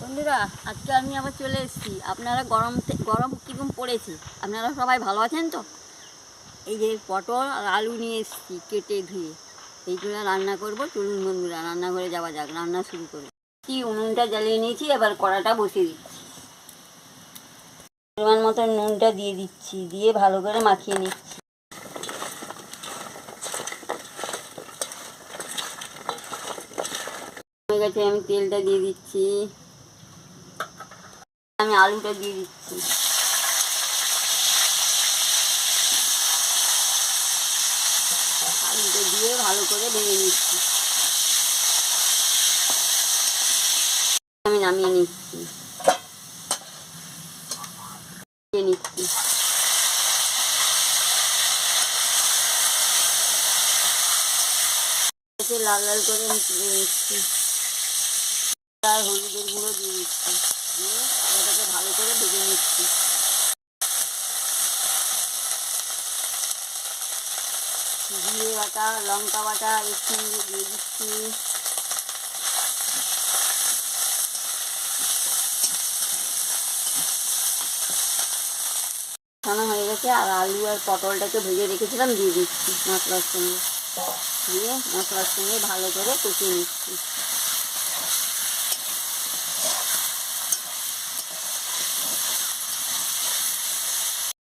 বন্ধুরা, আজকে আমি আবার চলে এসেছি। আপনারা গরম কীরকম পড়েছে, আপনারা সবাই ভালো আছেন তো? এই যে পটল আর আলু নিয়ে এসেছি কেটে ধুয়ে, এইগুলো রান্না করব। চলুন বন্ধুরা, রান্নাঘরে যাওয়া যাক, রান্না শুরু করব। উনুনটা জ্বালিয়ে নিয়েছি, এবার কড়াটা বসিয়ে দিচ্ছি। পরিমাণ মতো নুনটা দিয়ে দিচ্ছি, দিয়ে ভালো করে মাখিয়ে নিচ্ছি। হয়ে গেছে, আমি তেলটা দিয়ে দিচ্ছি, আমি আলুটা দিয়ে দিচ্ছি। আলুটা দিয়ে ভালো করে ভেজে নিচ্ছি। আমি নামিয়ে নিচ্ছি, লাল লাল করে আমি তুলে নিচ্ছি। আর হলুদের গুঁড়ো দিয়ে দিচ্ছি, দিয়ে আলুটাকে ভালো করে ভেজে নিচ্ছি। জিরে বাটা, লঙ্কা বাটা এর সঙ্গে দিয়ে দিচ্ছি। ছানা হয়ে গেছে, আর আলু আর পটলটাকে ভেজে রেখেছিলাম দিয়ে দিচ্ছি মশলার সঙ্গে। দিয়ে মশলার সঙ্গে ভালো করে কষিয়ে নিচ্ছি।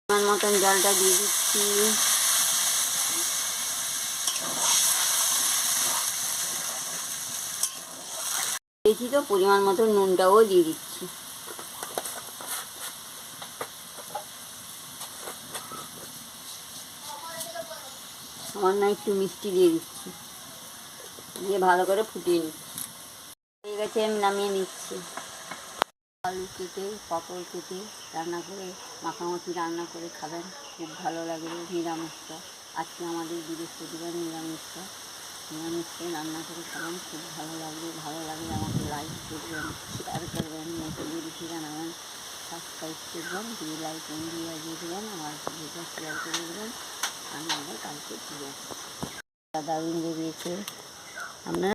আমার মতন জলটা দিয়ে দিচ্ছি। দিয়েছি তো, পরিমাণ মতো নুনটাও দিয়ে দিচ্ছি। সামান্য একটু মিষ্টি দিয়ে দিচ্ছি, দিয়ে ভালো করে ফুটিয়ে নিচ্ছি। হয়ে গেছে, আমি নামিয়ে নিচ্ছি। আলু কেটে পটল কেটে রান্না করে মাখামাখি রান্না করে খাবেন, খুব ভালো লাগবে। নিরামিষটা আজকে আমাদের বৃহস্পতিবার, নিরামিষটা রান্না করে খাবেন, খুব ভালো লাগবে। ভালো লাগলে আমাকে লাইক করবেন, শেয়ার করবেন, নতুন ভিডিও জানাবেন, সাবস্ক্রাইব করবেন, দিয়ে লাইক দিয়ে বাজিয়ে দেবেন, আমার ভিডিও শেয়ার করে দেবেন। আমি আবার কালকে ফিরে আসছি। দারুণ বেরিয়েছে। আপনারা